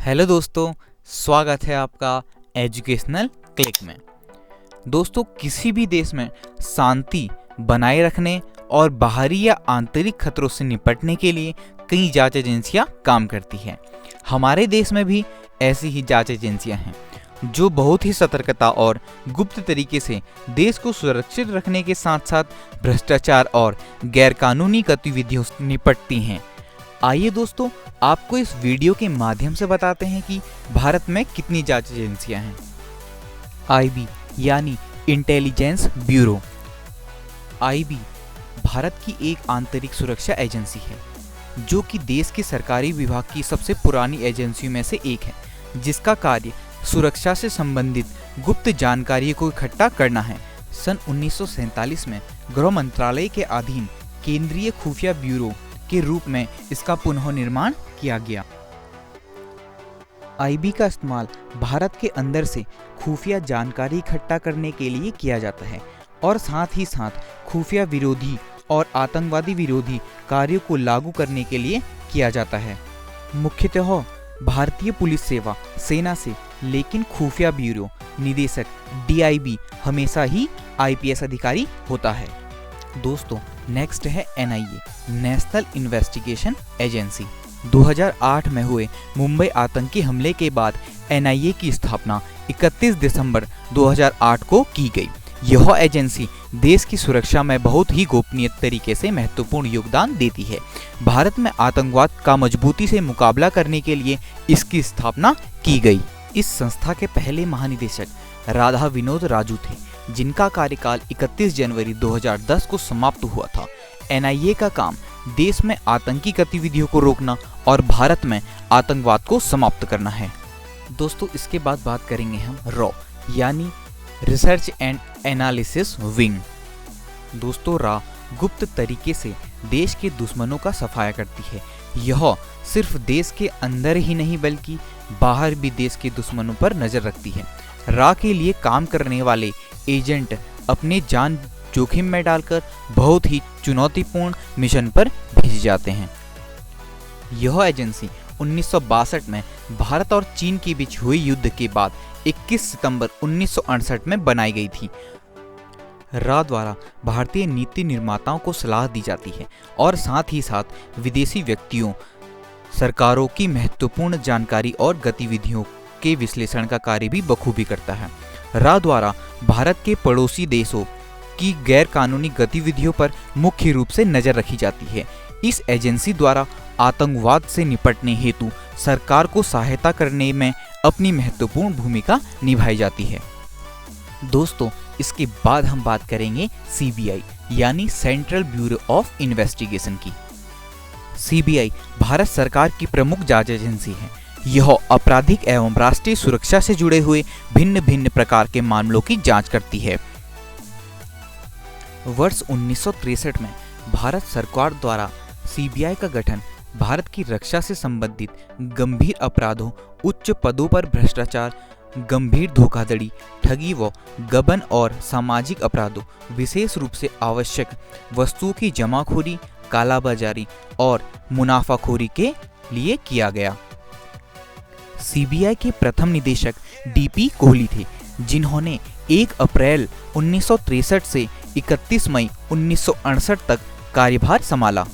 Hello दोस्तों, स्वागत है आपका एजुकेशनल क्लिक में। दोस्तों, किसी भी देश में शांति बनाए रखने और बाहरी या आंतरिक खतरों से निपटने के लिए कई जांच एजेंसियां काम करती हैं। हमारे देश में भी ऐसी ही जांच एजेंसियां हैं जो बहुत ही सतर्कता और गुप्त तरीके से देश को सुरक्षित रखने के साथ साथ भ्रष्टाचार और गैरकानूनी गतिविधियों से निपटती हैं। आइए दोस्तों, आपको इस वीडियो के माध्यम से बताते हैं कि भारत में कितनी जांच एजेंसियां हैं। आईबी यानी इंटेलिजेंस ब्यूरो। आईबी भारत की एक आंतरिक सुरक्षा एजेंसी है जो कि देश के सरकारी विभाग की सबसे पुरानी एजेंसियों में से एक है, जिसका कार्य सुरक्षा से संबंधित गुप्त जानकारी को इकट्ठा करना है। सन 1947 में गृह मंत्रालय के अधीन केंद्रीय खुफिया ब्यूरो के रूप में इसका पुनः निर्माण किया गया। आईबी का इस्तेमाल भारत के अंदर से खुफिया जानकारी इकट्ठा करने के लिए किया जाता है और साथ ही साथ खुफिया विरोधी और आतंकवादी विरोधी कार्यों को लागू करने के लिए किया जाता है। मुख्यतः भारतीय पुलिस सेवा सेना से, लेकिन खुफिया ब्यूरो निदेशक डीआईबी हमेशा ही आईपीएस अधिकारी होता है। दोस्तों, नेक्स्ट है एनआईए, नेशनल इन्वेस्टिगेशन एजेंसी। 2008 में हुए मुंबई आतंकी हमले के बाद एनआईए की स्थापना 31 दिसंबर 2008 को की गई। यह एजेंसी देश की सुरक्षा में बहुत ही गोपनीय तरीके से महत्वपूर्ण योगदान देती है। भारत में आतंकवाद का मजबूती से मुकाबला करने के लिए इसकी स्थापना की गई। इस संस्था के पहले महानिदेशक राधा विनोद राजू थे, जिनका कार्यकाल 31 जनवरी 2010 को समाप्त हुआ था। एनआईए का काम देश में आतंकी गतिविधियों को रोकना और भारत में आतंकवाद को समाप्त करना है। दोस्तों, इसके बाद बात करेंगे हम रॉ यानी रिसर्च एंड एनालिसिस विंग। दोस्तों, रा गुप्त तरीके से देश के दुश्मनों का सफाया करती है। यह सिर्फ देश के अंदर ही नहीं बल्कि बाहर भी देश के दुश्मनों पर नजर रखती है। रा के लिए काम करने वाले एजेंट अपने जान जोखिम में डालकर बहुत ही चुनौतीपूर्ण मिशन पर भेजे जाते हैं। यह एजेंसी 1962 में भारत और चीन के बीच हुए युद्ध के बाद 21 सितंबर 1968 में बनाई गई थी। रा द्वारा भारतीय नीति निर्माताओं को सलाह दी जाती है और साथ ही साथ विदेशी व्यक्तियों, सरकारों की महत्वपूर्ण जानकारी और गतिविधियों के विश्लेषण का कार्य भी बखूबी करता है। रा द्वारा भारत के पड़ोसी देशों की गैर कानूनी गतिविधियों पर मुख्य रूप से नजर रखी जाती है। इस एजेंसी द्वारा आतंकवाद से निपटने हेतु सरकार को सहायता करने में अपनी महत्वपूर्ण भूमिका निभाई जाती है। दोस्तों, इसके बाद हम बात करेंगे सीबीआई यानी सेंट्रल ब्यूरो ऑफ इन्वेस्टिगेशन की। सीबीआई भारत सरकार की प्रमुख जांच एजेंसी है। यह आपराधिक एवं राष्ट्रीय सुरक्षा से जुड़े हुए भिन्न भिन्न प्रकार के मामलों की जांच करती है। वर्ष 1963 में भारत सरकार द्वारा सीबीआई का गठन भारत की रक्षा से संबंधित गंभीर अपराधों, उच्च पदों पर भ्रष्टाचार, गंभीर धोखाधड़ी, ठगी व गबन और सामाजिक अपराधों, विशेष रूप से आवश्यक वस्तुओं की जमाखोरी, कालाबाजारी और मुनाफाखोरी के लिए किया गया। सीबीआई के प्रथम निदेशक डीपी कोहली थे, जिन्होंने 1 अप्रैल 1963 से 31 मई 1968 तक कार्यभार संभाला।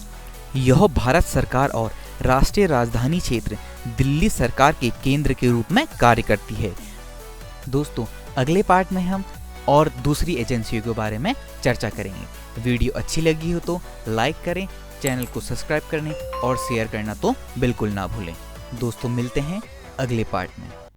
यह भारत सरकार और राष्ट्रीय राजधानी क्षेत्र दिल्ली सरकार के केंद्र के रूप में कार्य करती है। दोस्तों, अगले पार्ट में हम और दूसरी एजेंसियों के बारे में चर्चा करेंगे। वीडियो अच्छी लगी हो तो लाइक करें, चैनल को सब्सक्राइब करने और शेयर करना तो बिल्कुल ना भूलें। दोस्तों, मिलते हैं अगले पार्ट में।